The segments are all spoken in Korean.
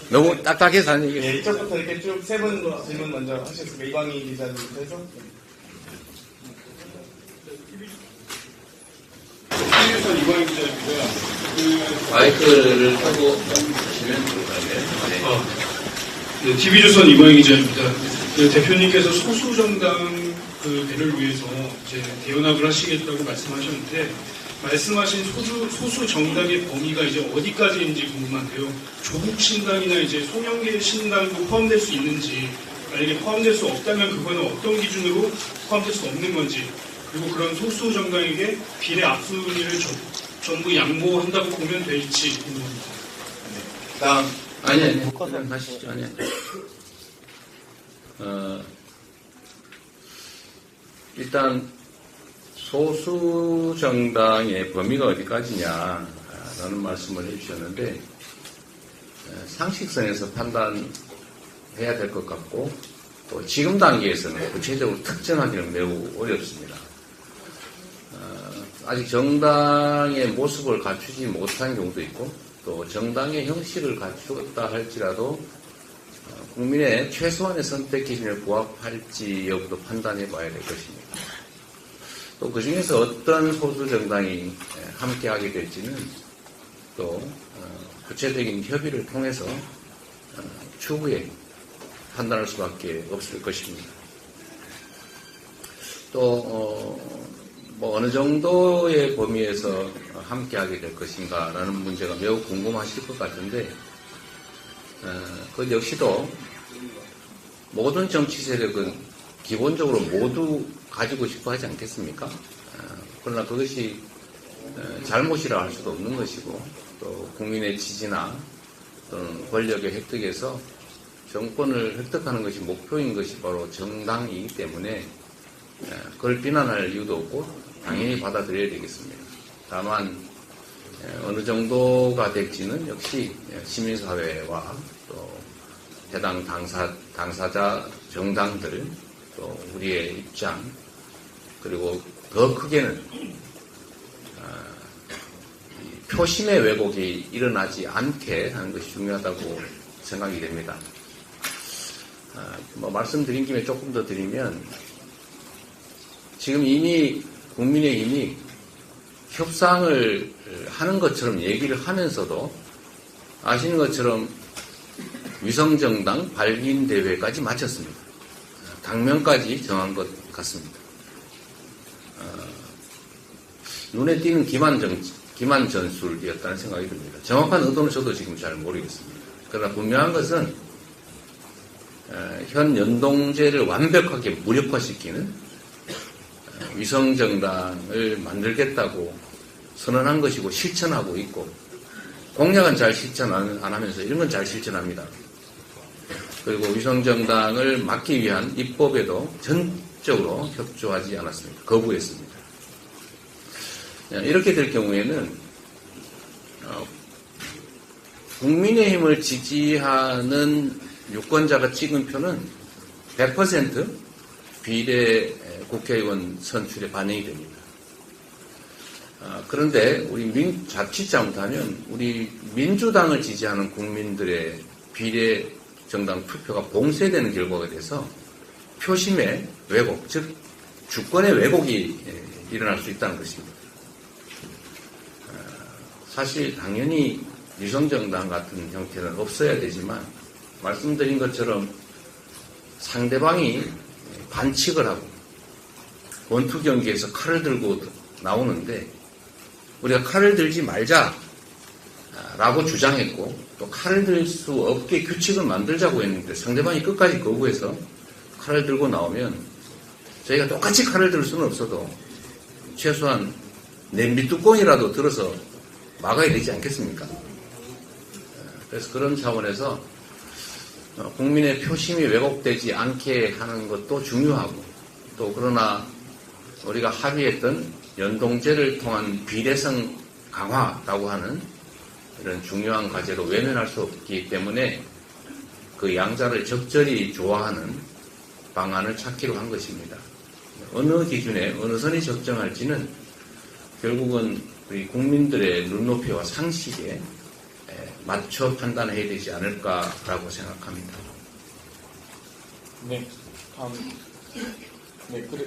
너무 딱딱해서 하는 얘기. 예, 이쪽부터 이렇게 쭉 세 분 질문 먼저 하셨습니다. 이광희 기자님부터 해서. TV조선 이광희 기자입니다. 마이크를 켜고 하시면 좋을 것 같아요. 네, TV조선 이광희 기자입니다. 대표님께서 소수정당 배를 위해서 이제 대연합을 하시겠다고 말씀하셨는데, 말씀하신 소수 정당의 범위가 이제 어디까지인지 궁금한데요. 조국 신당이나 이제 송영길 신당도 포함될 수 있는지, 만약에 포함될 수 없다면 그거는 어떤 기준으로 포함될 수 없는 건지, 그리고 그런 소수 정당에게 비례 압수를 전부 양보한다고 보면 될지 궁금합니다. 다음. 아니, 하시죠. 아니. 일단 소수 정당의 범위가 어디까지냐라는 말씀을 해주셨는데, 상식선에서 판단해야 될 것 같고, 또 지금 단계에서는 구체적으로 특정하기는 매우 어렵습니다. 아직 정당의 모습을 갖추지 못한 경우도 있고, 또 정당의 형식을 갖추었다 할지라도 국민의 최소한의 선택 기준에 부합할지 여부도 판단해 봐야 될 것입니다. 또 그 중에서 어떤 소수 정당이 함께하게 될지는 또 구체적인 협의를 통해서 추후에 판단할 수밖에 없을 것입니다. 또 뭐 어느 정도의 범위에서 함께하게 될 것인가라는 문제가 매우 궁금하실 것 같은데, 그 역시도 모든 정치 세력은 기본적으로 모두 가지고 싶어 하지 않겠습니까? 그러나 그것이 잘못이라 할 수도 없는 것이고, 또 국민의 지지나 또는 권력의 획득에서 정권을 획득하는 것이 목표인 것이 바로 정당이기 때문에 그걸 비난할 이유도 없고 당연히 받아들여야 되겠습니다. 다만 어느 정도가 될지는 역시 시민사회와 또 해당 당사자 정당들, 또 우리의 입장, 그리고 더 크게는 표심의 왜곡이 일어나지 않게 하는 것이 중요하다고 생각이 됩니다. 뭐 말씀드린 김에 조금 더 드리면, 지금 이미 국민의힘이 협상을 하는 것처럼 얘기를 하면서도 아시는 것처럼 위성정당 발기인대회까지 마쳤습니다. 당명까지 정한 것 같습니다. 눈에 띄는 기만 전술이었다는 생각이 듭니다. 정확한 의도는 저도 지금 잘 모르겠습니다. 그러나 분명한 것은 현 연동제를 완벽하게 무력화시키는 위성정당을 만들겠다고 선언한 것이고 실천하고 있고, 공약은 잘 실천 안 하면서 이런 건 잘 실천합니다. 그리고 위성정당을 막기 위한 입법에도 전적으로 협조하지 않았습니다. 거부했습니다. 이렇게 될 경우에는 국민의힘을 지지하는 유권자가 찍은 표는 100% 비례 국회의원 선출에 반영이 됩니다. 그런데 우리 자칫 잘못하면 우리 민주당을 지지하는 국민들의 비례 정당 투표가 봉쇄되는 결과가 돼서 표심의 왜곡, 즉 주권의 왜곡이 일어날 수 있다는 것입니다. 사실 당연히 위성정당 같은 형태는 없어야 되지만, 말씀드린 것처럼 상대방이 반칙을 하고 원투 경기에서 칼을 들고 나오는데, 우리가 칼을 들지 말자라고 주장했고, 또 칼을 들 수 없게 규칙을 만들자고 했는데 상대방이 끝까지 거부해서 칼을 들고 나오면 저희가 똑같이 칼을 들 수는 없어도 최소한 냄비 뚜껑이라도 들어서 막아야 되지 않겠습니까? 그래서 그런 차원에서 국민의 표심이 왜곡되지 않게 하는 것도 중요하고, 또 그러나 우리가 합의했던 연동제를 통한 비례성 강화라고 하는 이런 중요한 과제로 외면할 수 없기 때문에 그 양자를 적절히 조화하는 방안을 찾기로 한 것입니다. 어느 기준에 어느 선이 적정할지는 결국은 우리 국민들의 눈높이와 상식에 맞춰 판단해야 되지 않을까라고 생각합니다. 네, 다음. 네, 그래.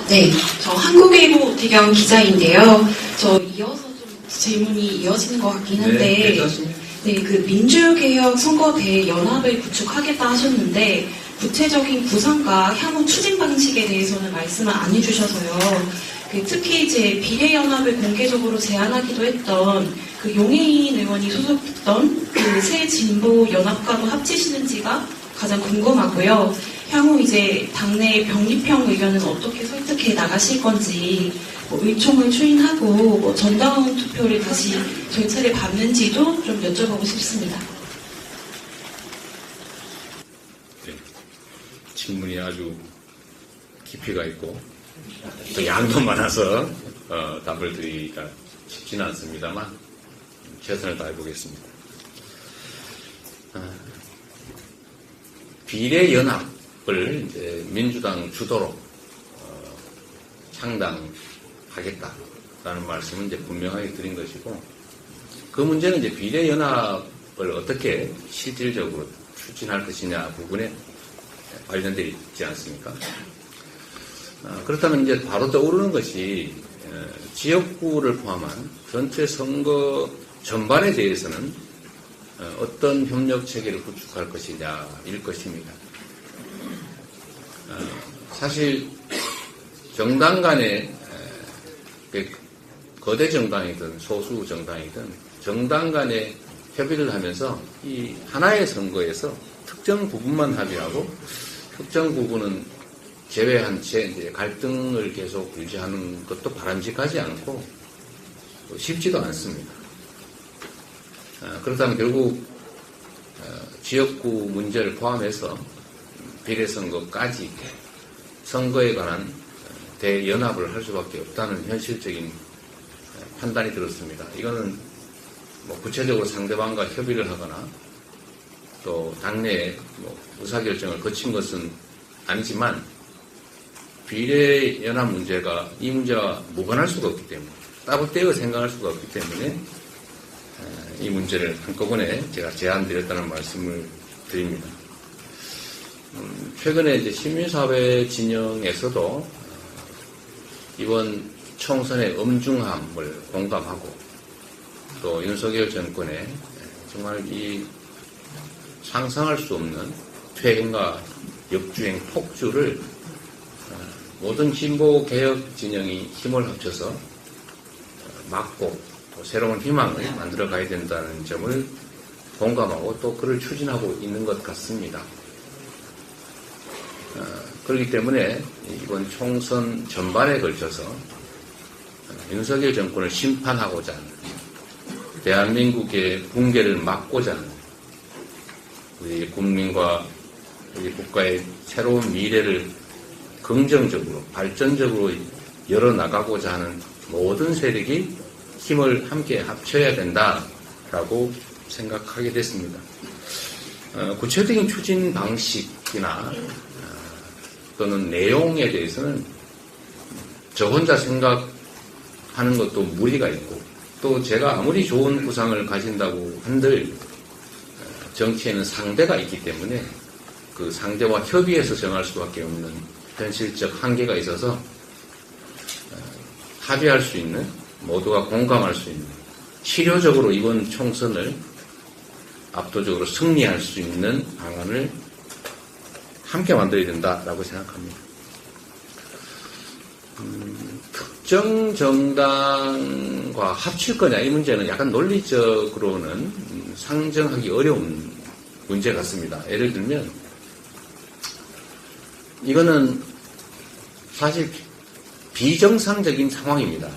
네. 저 한국일보 대경 기자인데요. 저 이어서 좀 질문이 이어지는 것 같긴 한데. 네, 괜찮습니다. 네, 그 민주개혁 선거대 연합을 구축하겠다 하셨는데, 구체적인 구상과 향후 추진 방식에 대해서는 말씀을 안 해주셔서요. 특히 이제 비례연합을 공개적으로 제안하기도 했던 그 용해인 의원이 소속했던 그 새 진보 연합과도 합치시는지가 가장 궁금하고요. 향후 이제 당내 병립형 의견은 어떻게 설득해 나가실 건지, 의총을 추인하고 전당 투표를 다시 절차를 밟는지도 좀 여쭤보고 싶습니다. 네, 질문이 아주 깊이가 있고 또 양도 많아서 답을 드리기가 쉽지는 않습니다만 최선을 다해보겠습니다. 비례연합을 이제 민주당 주도로 창당하겠다라는 말씀은 이제 분명하게 드린 것이고, 그 문제는 이제 비례연합을 어떻게 실질적으로 추진할 것이냐 부분에 관련되어 있지 않습니까? 그렇다면 이제 바로 떠오르는 것이 지역구를 포함한 전체 선거 전반에 대해서는 어떤 협력 체계를 구축할 것이냐일 것입니다. 사실 정당 간에 거대 정당이든 소수 정당이든 정당 간에 협의를 하면서 이 하나의 선거에서 특정 부분만 합의하고 특정 부분은 제외한 채 이제 갈등을 계속 유지하는 것도 바람직하지 않고 쉽지도 않습니다. 그렇다면 결국 지역구 문제를 포함해서 비례선거까지 선거에 관한 대연합을 할 수밖에 없다는 현실적인 판단이 들었습니다. 이거는 뭐 구체적으로 상대방과 협의를 하거나 또 당내에 의사결정을 거친 것은 아니지만 비례연합 문제가 이 문제와 무관할 수가 없기 때문에, 따로 떼어 생각할 수가 없기 때문에 이 문제를 한꺼번에 제가 제안드렸다는 말씀을 드립니다. 최근에 이제 시민사회 진영에서도 이번 총선의 엄중함을 공감하고 또 윤석열 정권의 정말 이 상상할 수 없는 퇴행과 역주행 폭주를 모든 진보 개혁 진영이 힘을 합쳐서 막고 또 새로운 희망을 만들어 가야 된다는 점을 공감하고 또 그를 추진하고 있는 것 같습니다. 그렇기 때문에 이번 총선 전반에 걸쳐서 윤석열 정권을 심판하고자 하는, 대한민국의 붕괴를 막고자 하는, 우리 국민과 우리 국가의 새로운 미래를 긍정적으로 발전적으로 열어나가고자 하는 모든 세력이 힘을 함께 합쳐야 된다라고 생각하게 됐습니다. 구체적인 추진 방식이나 또는 내용에 대해서는 저 혼자 생각하는 것도 무리가 있고, 또 제가 아무리 좋은 구상을 가진다고 한들 정치에는 상대가 있기 때문에 그 상대와 협의해서 정할 수밖에 없는 현실적 한계가 있어서 합의할 수 있는, 모두가 공감할 수 있는, 실효적으로 이번 총선을 압도적으로 승리할 수 있는 방안을 함께 만들어야 된다라고 생각합니다. 특정 정당과 합칠 거냐 이 문제는 약간 논리적으로는 상정하기 어려운 문제 같습니다. 예를 들면 이거는 사실 비정상적인 상황입니다.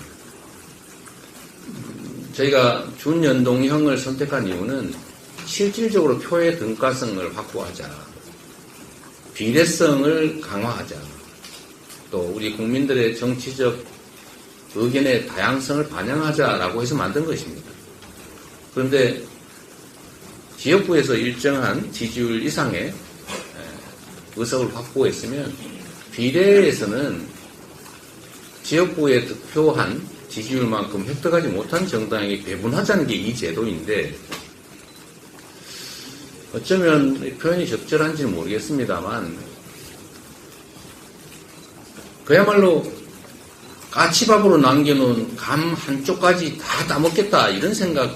저희가 준연동형을 선택한 이유는 실질적으로 표의 등가성을 확보하자, 비례성을 강화하자, 또 우리 국민들의 정치적 의견의 다양성을 반영하자라고 해서 만든 것입니다. 그런데 지역구에서 일정한 지지율 이상의 의석을 확보했으면 비례에서는 지역구에 득표한 지지율만큼 획득하지 못한 정당에게 배분하자는 게 이 제도인데, 어쩌면 표현이 적절한지는 모르겠습니다만, 그야말로 까치밥으로 남겨놓은 감 한쪽까지 다 따먹겠다, 이런 생각을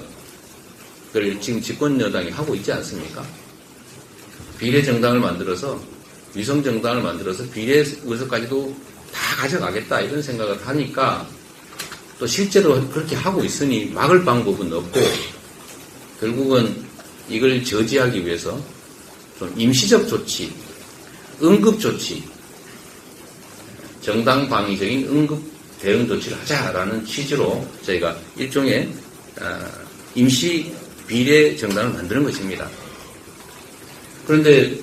지금 집권 여당이 하고 있지 않습니까? 비례정당을 만들어서, 위성정당을 만들어서 비례 의석까지도 다 가져가겠다, 이런 생각을 하니까, 또 실제로 그렇게 하고 있으니 막을 방법은 없고, 결국은 이걸 저지하기 위해서 좀 임시적 조치, 응급 조치, 정당 방위적인 응급 대응 조치를 하자라는 취지로 저희가 일종의 임시 비례 정당을 만드는 것입니다. 그런데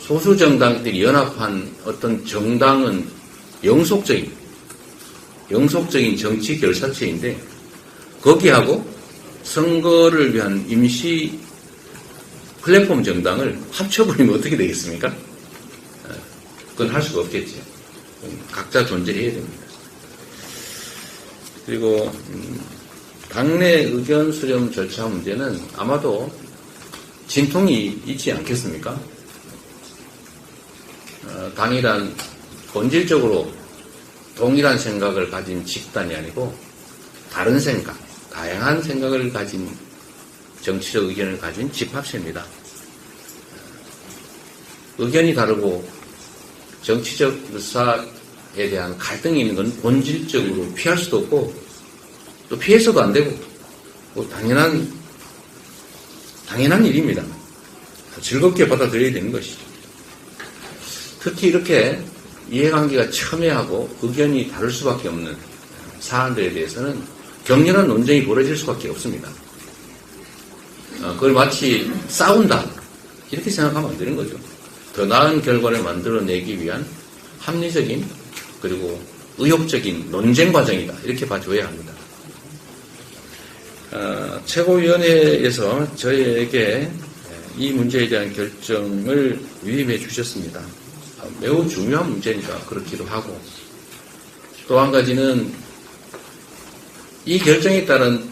소수 정당들이 연합한 어떤 정당은 영속적인 정치 결사체인데, 거기하고 선거를 위한 임시 플랫폼 정당을 합쳐버리면 어떻게 되겠습니까? 그건 할 수가 없겠죠. 각자 존재해야 됩니다. 그리고 당내 의견 수렴 절차 문제는 아마도 진통이 있지 않겠습니까? 당이란 본질적으로 동일한 생각을 가진 집단이 아니고 다른 생각, 다양한 생각을 가진 정치적 의견을 가진 집합체입니다. 의견이 다르고 정치적 의사에 대한 갈등이 있는 건 본질적으로 피할 수도 없고 또 피해서도 안 되고 뭐 당연한 일입니다. 즐겁게 받아들여야 되는 것이죠. 특히 이렇게 이해관계가 첨예하고 의견이 다를 수밖에 없는 사안들에 대해서는 격렬한 논쟁이 벌어질 수밖에 없습니다. 그걸 마치 싸운다 이렇게 생각하면 안 되는 거죠. 더 나은 결과를 만들어내기 위한 합리적인 그리고 의욕적인 논쟁 과정이다 이렇게 봐줘야 합니다. 최고위원회에서 저희에게 이 문제에 대한 결정을 위임해 주셨습니다. 매우 중요한 문제니까 그렇기도 하고, 또 한 가지는 이 결정에 따른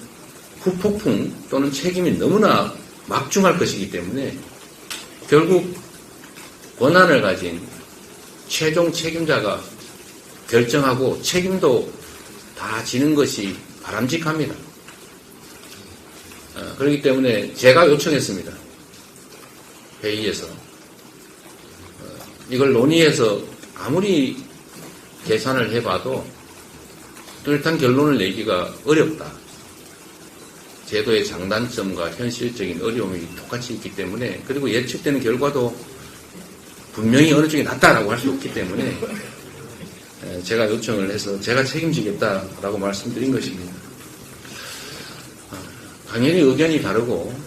후폭풍 또는 책임이 너무나 막중할 것이기 때문에 결국 권한을 가진 최종 책임자가 결정하고 책임도 다 지는 것이 바람직합니다. 그렇기 때문에 제가 요청했습니다. 회의에서 이걸 논의해서 아무리 계산을 해봐도 뚜렷한 결론을 내기가 어렵다. 제도의 장단점과 현실적인 어려움이 똑같이 있기 때문에, 그리고 예측되는 결과도 분명히 어느 쪽이 낫다라고 할 수 없기 때문에 제가 요청을 해서 제가 책임지겠다라고 말씀드린 것입니다. 당연히 의견이 다르고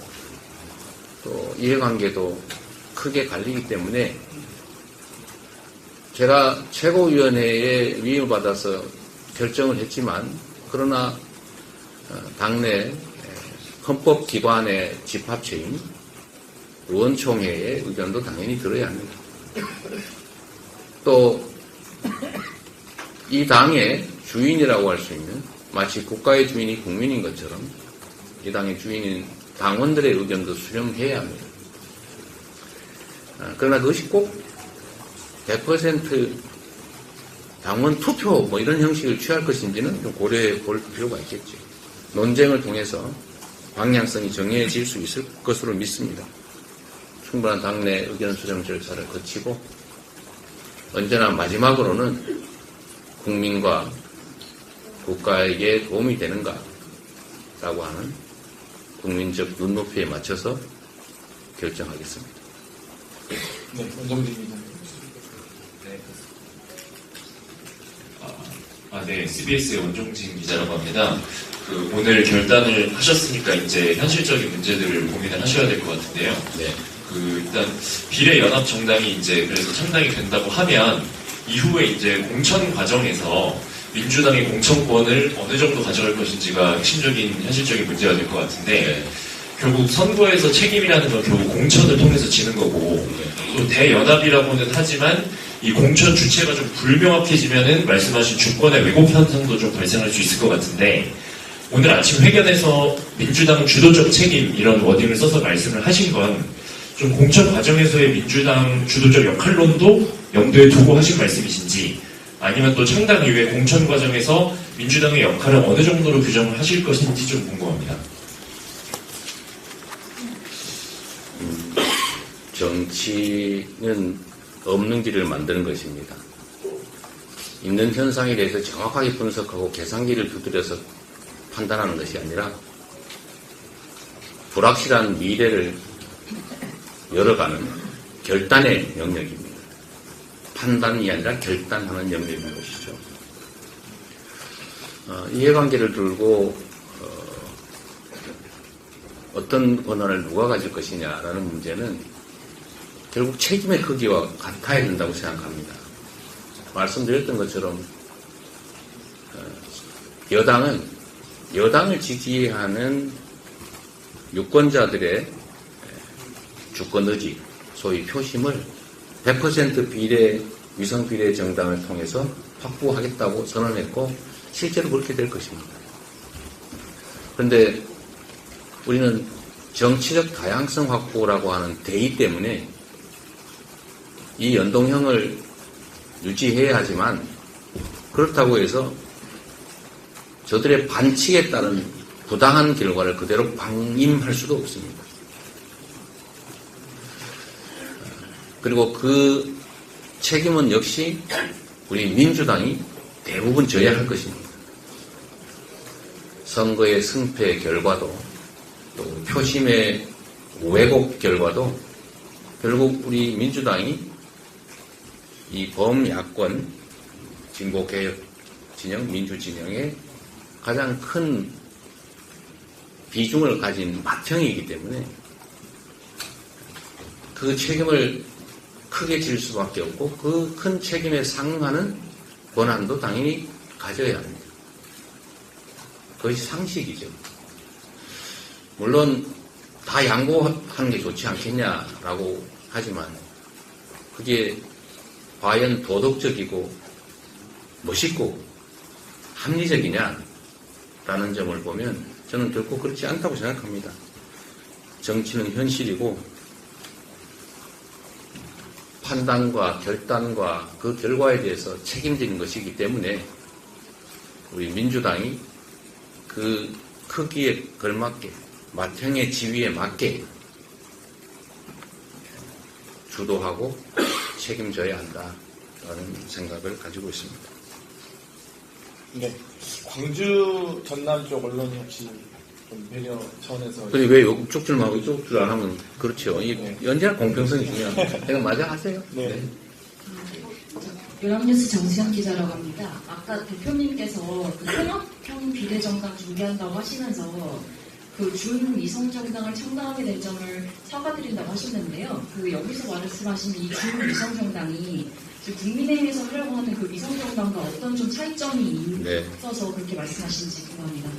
또 이해관계도 크게 갈리기 때문에 제가 최고위원회에 위임을 받아서 결정을 했지만, 그러나 당내 헌법기관의 집합체인 의원총회의 의견도 당연히 들어야 합니다. 또 이 당의 주인이라고 할 수 있는, 마치 국가의 주인이 국민인 것처럼 이 당의 주인인 당원들의 의견도 수렴해야 합니다. 그러나 그것이 꼭 100% 당원 투표 뭐 이런 형식을 취할 것인지는 좀 고려해 볼 필요가 있겠죠. 논쟁을 통해서 방향성이 정해질 수 있을 것으로 믿습니다. 충분한 당내 의견 수렴 절차를 거치고 언제나 마지막으로는 국민과 국가에게 도움이 되는가라고 하는 국민적 눈높이에 맞춰서 결정하겠습니다. 네, 원정진입니다. 네, CBS의 원종진 기자라고 합니다. 오늘 결단을 하셨으니까 이제 현실적인 문제들을 고민을 하셔야 될 것 같은데요. 네. 일단 비례연합 정당이 이제 그래서 창당이 된다고 하면 이후에 이제 공천 과정에서 민주당의 공천권을 어느 정도 가져갈 것인지가 핵심적인 현실적인 문제가 될 것 같은데, 결국 선거에서 책임이라는 건 결국 공천을 통해서 지는 거고, 또 대연합이라고는 하지만 이 공천 주체가 좀 불명확해지면은 말씀하신 주권의 왜곡 현상도 좀 발생할 수 있을 것 같은데 오늘 아침 회견에서 민주당 주도적 책임 이런 워딩을 써서 말씀을 하신 건 좀 공천 과정에서의 민주당 주도적 역할론도 염두에 두고 하신 말씀이신지 아니면 또 창당 이후에 공천 과정에서 민주당의 역할을 어느 정도로 규정을 하실 것인지 좀 궁금합니다. 정치는 없는 길을 만드는 것입니다. 있는 현상에 대해서 정확하게 분석하고 계산기를 두드려서 판단하는 것이 아니라 불확실한 미래를 열어가는 결단의 영역입니다. 판단이 아니라 결단하는 영역인 것이죠. 이해관계를 들고 어떤 권한을 누가 가질 것이냐라는 문제는 결국 책임의 크기와 같아야 된다고 생각합니다. 말씀드렸던 것처럼 여당을 지지하는 유권자들의 주권 의지, 소위 표심을 100% 비례, 위성 비례 정당을 통해서 확보하겠다고 선언했고 실제로 그렇게 될 것입니다. 그런데 우리는 정치적 다양성 확보라고 하는 대의 때문에 이 연동형을 유지해야 하지만 그렇다고 해서 저들의 반칙에 따른 부당한 결과를 그대로 방임할 수도 없습니다. 그리고 그 책임은 역시 우리 민주당이 대부분 져야 할 것입니다. 선거의 승패 결과도 또 표심의 왜곡 결과도 결국 우리 민주당이 이 범야권 진보개혁 진영, 민주진영의 가장 큰 비중을 가진 맏형이기 때문에 그 책임을 크게 질 수밖에 없고 그 큰 책임에 상응하는 권한도 당연히 가져야 합니다. 그것이 상식이죠. 물론 다 양보하는 게 좋지 않겠냐라고 하지만 그게 과연 도덕적이고 멋있고 합리적이냐라는 점을 보면 저는 결코 그렇지 않다고 생각합니다. 정치는 현실이고 판단과 결단과 그 결과에 대해서 책임지는 것이기 때문에 우리 민주당이 그 크기에 걸맞게 맏형의 지위에 맞게 주도하고 책임져야 한다라는 생각을 가지고 있습니다. 네. 광주 전남 쪽 언론이 혹시 좀 배려 차원에서 근데 왜 이쪽 줄만 하고 이쪽 줄 안 하면 그렇죠. 이 언제나 공평성이 중요합니다. 제가 맞아 하세요? 네. 연합뉴스 정수현 기자라고 합니다. 아까 대표님께서 그 통합형 비례정당 준비한다고 하시면서 그 준위성정당을 창당하게 된 점을 사과드린다고 하셨는데요. 그 여기서 말씀하신 이 준위성정당이 국민의힘에서 하려고 하는 그 위성정당과 어떤 좀 차이점이 있어서 그렇게 말씀하시는지 궁금합니다.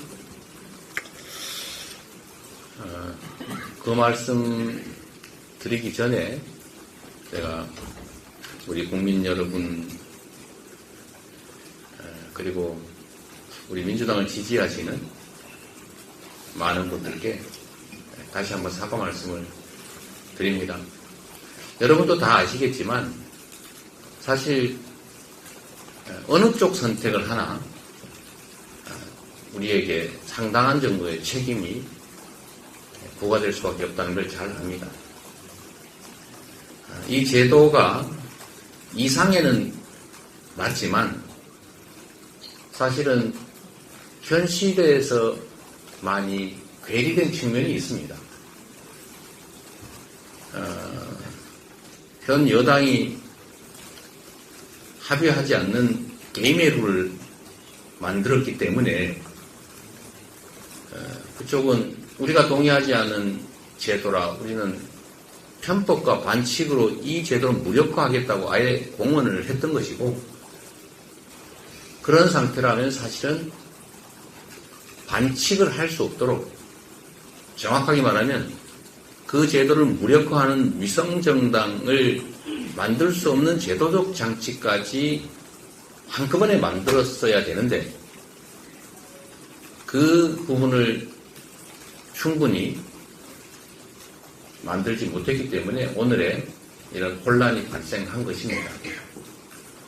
그 말씀 드리기 전에 제가 우리 국민 여러분 그리고 우리 민주당을 지지하시는 많은 분들께 다시 한번 사과 말씀을 드립니다. 여러분도 다 아시겠지만 사실 어느 쪽 선택을 하나 우리에게 상당한 정도의 책임이 부과될 수밖에 없다는 걸 잘 압니다. 이 제도가 이상에는 맞지만 사실은 현실에서 많이 괴리된 측면이 있습니다. 현 여당이 합의하지 않는 게임의 룰을 만들었기 때문에 그쪽은 우리가 동의하지 않은 제도라 우리는 편법과 반칙으로 이 제도를 무력화하겠다고 아예 공언을 했던 것이고 그런 상태라면 사실은 반칙을 할 수 없도록 정확하게 말하면 그 제도를 무력화하는 위성정당을 만들 수 없는 제도적 장치까지 한꺼번에 만들었어야 되는데 그 부분을 충분히 만들지 못했기 때문에 오늘의 이런 혼란이 발생한 것입니다.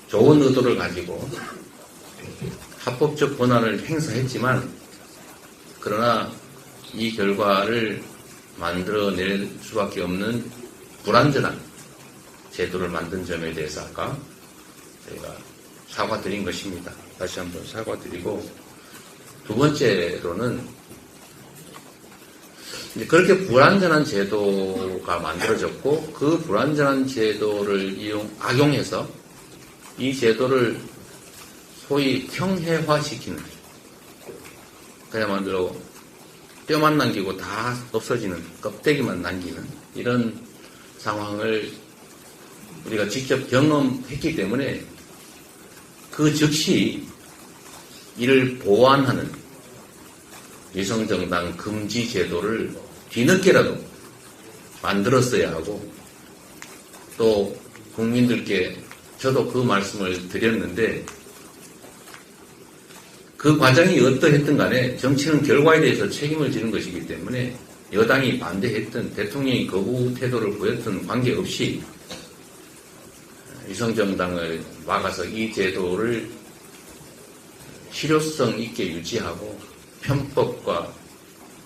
좋은 의도를 가지고 합법적 권한을 행사했지만 그러나 이 결과를 만들어낼 수밖에 없는 불완전한 제도를 만든 점에 대해서 아까 저희가 사과드린 것입니다. 다시 한번 사과드리고 두 번째로는 이제 그렇게 불완전한 제도가 만들어졌고 그 불완전한 제도를 악용해서 이 제도를 소위 평해화시키는 그야말로 뼈만 남기고 다 없어지는 껍데기만 남기는 이런 상황을 우리가 직접 경험했기 때문에 그 즉시 이를 보완하는 위성정당 금지 제도를 뒤늦게라도 만들었어야 하고 또 국민들께 저도 그 말씀을 드렸는데 그 과정이 어떠했든 간에 정치는 결과에 대해서 책임을 지는 것이기 때문에 여당이 반대했든 대통령이 거부 태도를 보였든 관계없이 위성정당을 막아서 이 제도를 실효성 있게 유지하고 편법과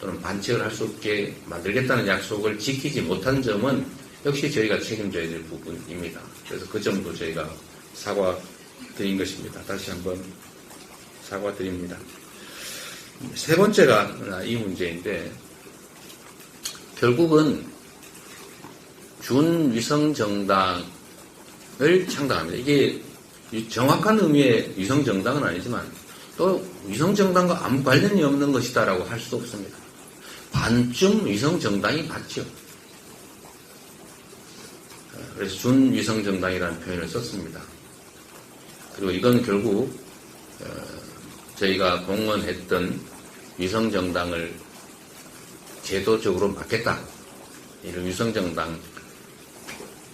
또는 반칙을 할 수 없게 만들겠다는 약속을 지키지 못한 점은 역시 저희가 책임져야 될 부분입니다. 그래서 그 점도 저희가 사과드린 것입니다. 다시 한번 사과드립니다. 세 번째가 이 문제인데 결국은 준위성정당을 창당합니다. 이게 정확한 의미의 위성정당은 아니지만 또 위성정당과 아무 관련이 없는 것이다라고 할 수도 없습니다. 반쯤 위성정당이 맞죠. 그래서 준위성정당이라는 표현을 썼습니다. 그리고 이건 결국 저희가 공언했던 위성정당을 제도적으로 막겠다. 이런 위성정당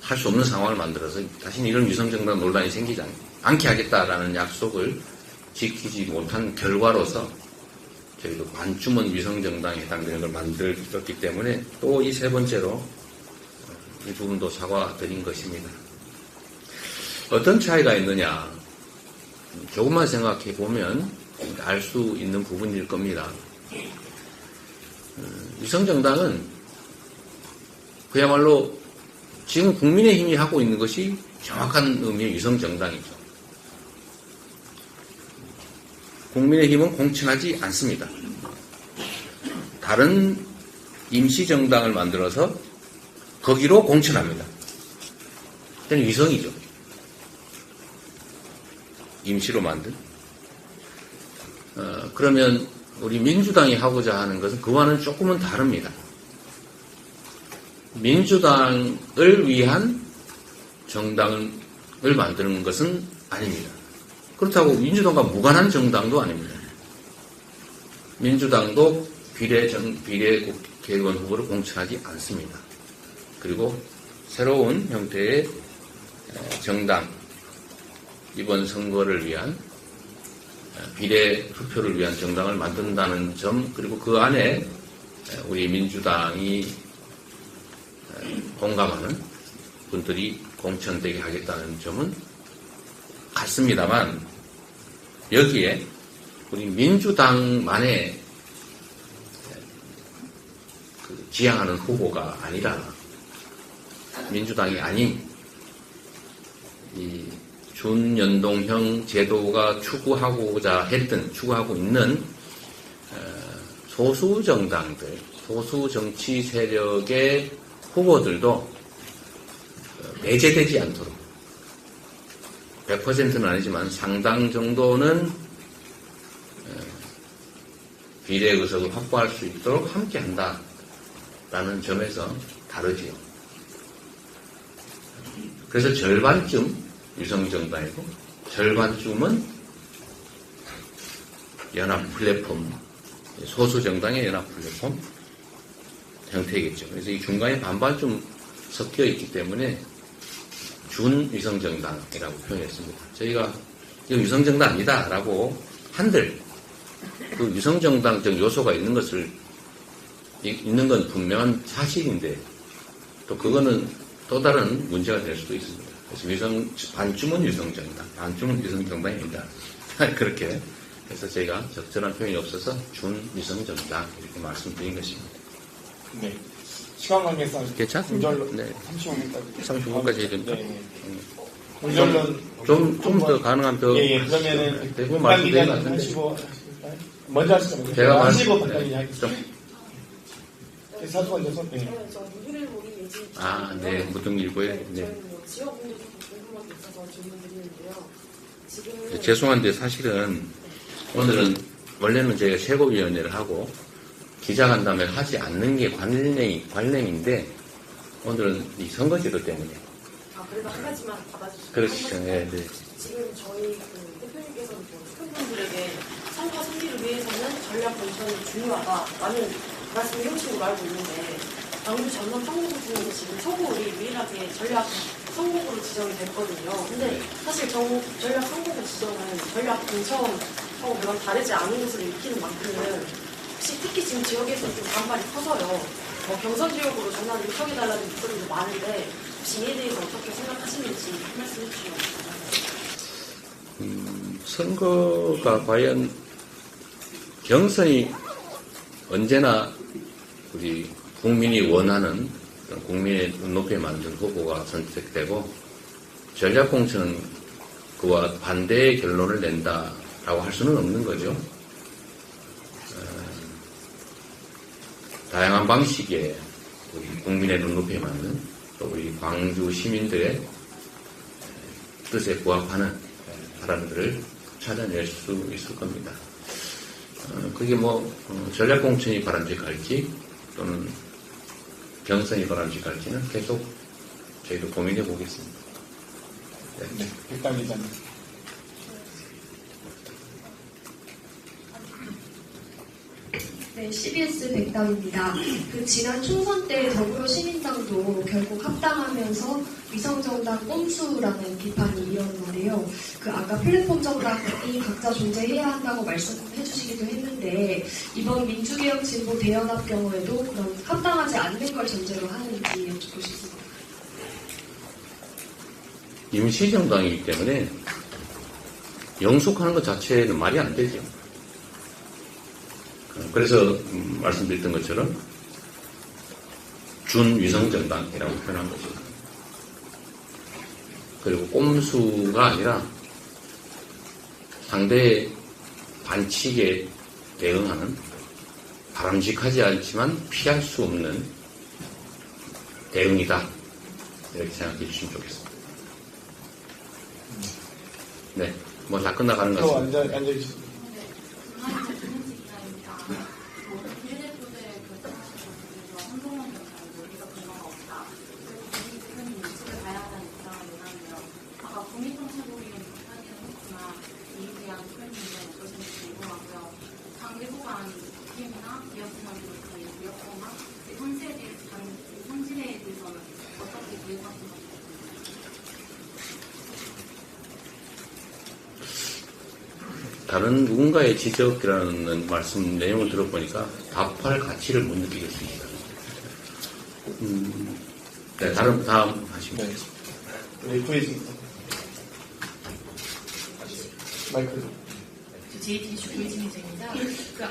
할 수 없는 상황을 만들어서 다시는 이런 위성정당 논란이 생기지 않게 하겠다라는 약속을 지키지 못한 결과로서 저희도 반쯤은 위성정당에 해당되는 걸 만들었기 때문에 또 이 세 번째로 이 부분도 사과드린 것입니다. 어떤 차이가 있느냐 조금만 생각해 보면 알 수 있는 부분일 겁니다. 위성정당은 그야말로 지금 국민의힘이 하고 있는 것이 정확한 의미의 위성정당이죠. 국민의힘은 공천하지 않습니다. 다른 임시정당을 만들어서 거기로 공천합니다. 그건 위성이죠. 임시로 만든. 그러면 우리 민주당이 하고자 하는 것은 그와는 조금은 다릅니다. 민주당을 위한 정당을 만드는 것은 아닙니다. 그렇다고 민주당과 무관한 정당도 아닙니다. 민주당도 비례 국회의원 후보를 공천하지 않습니다. 그리고 새로운 형태의 정당, 이번 선거를 위한 비례 투표를 위한 정당을 만든다는 점, 그리고 그 안에 우리 민주당이 공감하는 분들이 공천되게 하겠다는 점은 같습니다만 여기에 우리 민주당만의 지향하는 후보가 아니라 민주당이 아닌 이 준연동형 제도가 추구하고 있는 소수 정당들, 소수 정치 세력의 후보들도 배제되지 않도록 100%는 아니지만 상당 정도는 비례 의석을 확보할 수 있도록 함께 한다라는 점에서 다르지요. 그래서 절반쯤 위성정당이고 절반쯤은 연합 플랫폼, 소수 정당의 연합 플랫폼 형태이겠죠. 그래서 이 중간에 반반쯤 섞여 있기 때문에 준위성정당이라고 표현했습니다. 저희가 이거 위성정당 아니다라고 한들 그 위성정당적 요소가 있는 건 분명한 사실인데 또 그거는 또 다른 문제가 될 수도 있습니다. 그래서 반주문 위성정당, 반주문 위성정당입니다. 그렇게 해서 저희가 적절한 표현이 없어서 준위성정당 이렇게 말씀드린 것입니다. 네. 시간 관계상 괜찮습니다. 공절로 네. 35분까지. 35분까지 해야 됩니다. 네. 공절론 좀 더 가능한 더. 예. 그러면은 대부분 말씀드린 것 기간 같은데. 하시고 하실까요? 먼저 하시죠. 제가 하시고 말씀- 간단히 네. 하겠습니다. 사수 먼저 손. 네. 저 무휴일 모임 예지. 네. 무등일보에. 네. 저희는 뭐 지역분들 좀 궁금한 게 있어서 질문 드리는데요. 지금 죄송한데 사실은 오늘은 원래는 저희가 최고위원회를 하고 기자간담회를 하지 않는 게 관행인데 오늘은 이 선거제도 때문에. 그래도 한 가지만 받아주시면. 그렇죠. 네, 네. 지금 저희 대표님께서는 팬분들에게 선거 승리를 위해서는 전략 공천이 중요하다라는 말씀을 해오신 걸로 알고 있는데 광주 전남 선거구 중에서 지금 서구울이 유일하게 전략 선거구로 지정이 됐거든요. 근데 사실 전략 선거구 지정은 전략 공천하고 그런 다르지 않은 것으로 익히는 만큼 혹시 특히 지금 지역에서 좀 반발이 커서요. 경선 지역으로 전화를 요청해달라는 목소리도 많은데 혹시 이에 대해서 어떻게 생각하시는지 말씀해 주시면 선거가 과연 경선이 언제나 우리 국민이 원하는 국민의 눈높이에 맞는 후보가 선택되고 전략공천은 그와 반대의 결론을 낸다라고 할 수는 없는 거죠. 다양한 방식의 우리 국민의 눈높이에 맞는 또 우리 광주 시민들의 뜻에 부합하는 사람들을 찾아낼 수 있을 겁니다. 그게 전략공천이 바람직할지 또는 경선이 바람직할지는 계속 저희도 고민해 보겠습니다. 네. 일단 기자님. 네, CBS 백담입니다. 지난 총선 때 더불어시민당도 결국 합당하면서 위성정당 꼼수라는 비판이 일어났는데요. 아까 플랫폼 정당이 각자 존재해야 한다고 말씀해 주시기도 했는데 이번 민주개혁 진보 대연합 경우에도 그런 합당하지 않는 걸 전제로 하는지 여쭙고 싶습니다. 임시정당이기 때문에 영속하는 것 자체는 말이 안 되죠. 그래서 말씀드렸던 것처럼 준위성정당이라고 표현한 거죠. 그리고 꼼수가 아니라 상대의 반칙에 대응하는 바람직하지 않지만 피할 수 없는 대응이다. 이렇게 생각해 주시면 좋겠습니다. 네, 다 끝나가는 것 또 같습니다. 앉아주시죠. 다른 누군가의 지적이라는 말씀 내용을 들어보니까 답할 가치를 못 느끼겠습니다. 네, 다음 하시면 네. 되겠습니다. 우리 구혜진. 마이크. JT 조혜진입니다.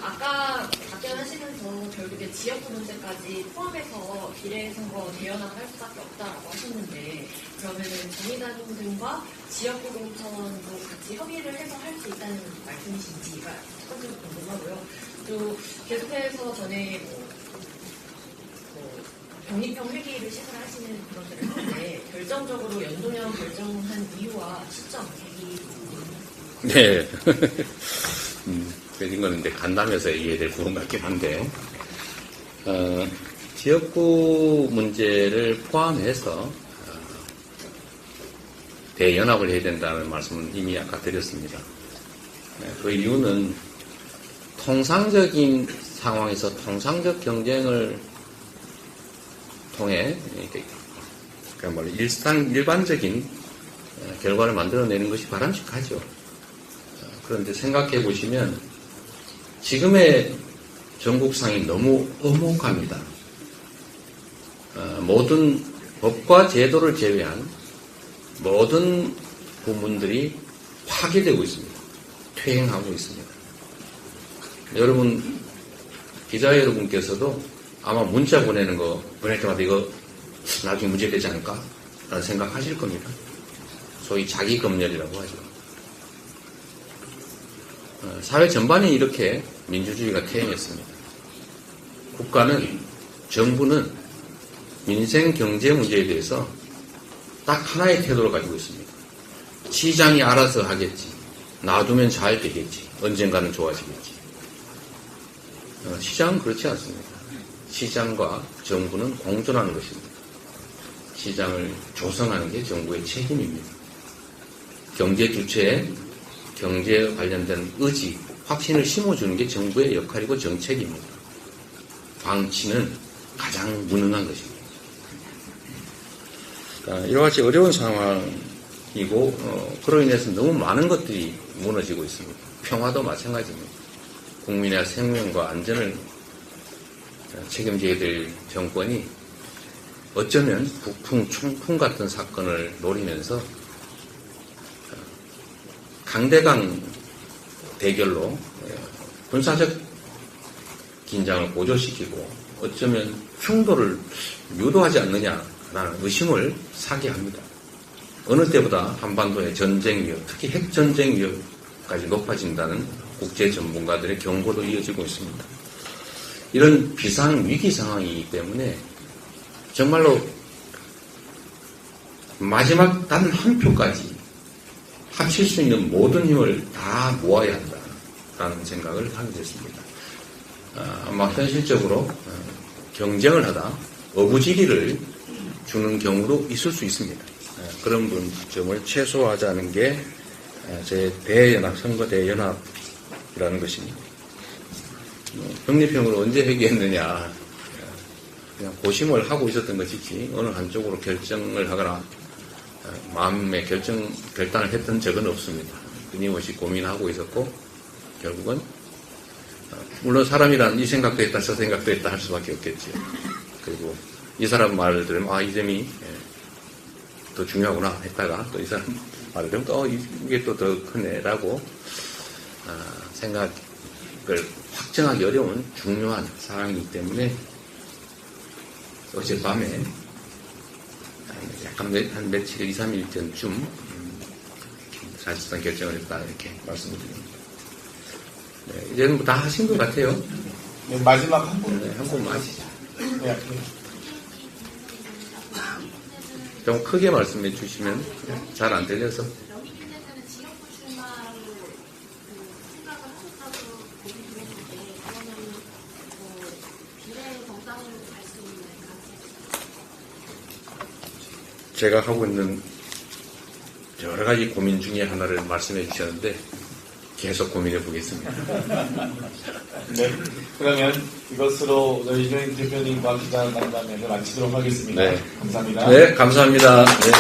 아까 답변하시면서 결국에 지역구 문제까지 포함해서 비례선거 대연합을 할 수밖에 없다라고 하셨는데 그러면은 정의당 등과 지역구 공천도 같이 협의를 해서 할 수 있다는 말씀이신지가 첫 번째로 궁금하고요. 또 계속해서 전에 병립형 회기를 시설하시는 그런 데를 했는데 결정적으로 연동형 결정한 이유와 시점, 계기 네. 이건 이제 간담회에서 이해될 부분 같긴 한데, 지역구 문제를 포함해서, 대연합을 해야 된다는 말씀은 이미 아까 드렸습니다. 그 이유는 통상적인 상황에서 통상적 경쟁을 통해 그야말로 일반적인 결과를 만들어내는 것이 바람직하죠. 그런데 생각해 보시면 지금의 전국상이 너무 엄혹합니다. 모든 법과 제도를 제외한 모든 부문들이 파괴되고 있습니다. 퇴행하고 있습니다. 여러분, 기자 여러분께서도 아마 문자 보내는 거 보낼 때마다 이거 나중에 문제되지 않을까? 라는 생각하실 겁니다. 소위 자기검열이라고 하죠. 사회 전반이 이렇게 민주주의가 퇴행했습니다. 국가는, 정부는 민생 경제 문제에 대해서 딱 하나의 태도를 가지고 있습니다. 시장이 알아서 하겠지. 놔두면 잘 되겠지. 언젠가는 좋아지겠지. 시장은 그렇지 않습니다. 시장과 정부는 공존하는 것입니다. 시장을 조성하는 게 정부의 책임입니다. 경제 주체에 경제에 관련된 의지, 확신을 심어주는 게 정부의 역할이고 정책입니다. 방치는 가장 무능한 것입니다. 그러니까 이와 같이 어려운 상황이고 그로 인해서 너무 많은 것들이 무너지고 있습니다. 평화도 마찬가지입니다. 국민의 생명과 안전을 책임져야 될 정권이 어쩌면 북풍, 총풍 같은 사건을 노리면서 강대강 대결로 군사적 긴장을 고조시키고 어쩌면 충돌을 유도하지 않느냐라는 의심을 사게 합니다. 어느 때보다 한반도의 전쟁 위협, 특히 핵전쟁 위협까지 높아진다는 국제 전문가들의 경고도 이어지고 있습니다. 이런 비상위기 상황이기 때문에 정말로 마지막 단 한 표까지 합칠 수 있는 모든 힘을 다 모아야 한다라는 생각을 하게 됐습니다. 아마 현실적으로 경쟁을 하다 어부지리를 주는 경우도 있을 수 있습니다. 그런 점을 최소화하자는 게 제 대연합, 선거 대연합이라는 것입니다. 독립형을 언제 회귀했느냐, 그냥 고심을 하고 있었던 것이지 어느 한쪽으로 결정을 하거나 마음의 결단을 했던 적은 없습니다. 끊임없이 고민하고 있었고 결국은 물론 사람이란 이 생각도 했다 저 생각도 했다 할 수밖에 없겠죠. 그리고 이 사람 말을 들으면 이 점이 더 중요하구나 했다가 또 이 사람 말을 들으면 또 이게 또 더 크네라고 생각을 확정하기 어려운 중요한 상황이기 때문에 어젯밤에 약간 한 며칠, 2, 3일 전쯤 사실상 결정을 했다 이렇게 말씀드립니다. 네, 이제는 뭐 다 하신 것 같아요. 네, 마지막 한 분. 네, 한 분만 하시죠. 네. 좀 크게 말씀해 주시면 잘 안 들려서. 영희님께서는 지역구 출마를 생각을 하셨다고 보기 드렸는데 그러면 비례 정당으로 갈 수 있는 가능성이 제가 하고 있는 여러 가지 고민 중에 하나를 말씀해 주셨는데 계속 고민해 보겠습니다. 네. 그러면 이것으로 저희 이정인 대표님과 기자 간담회를 마치도록 하겠습니다. 네. 감사합니다. 네, 감사합니다. 네.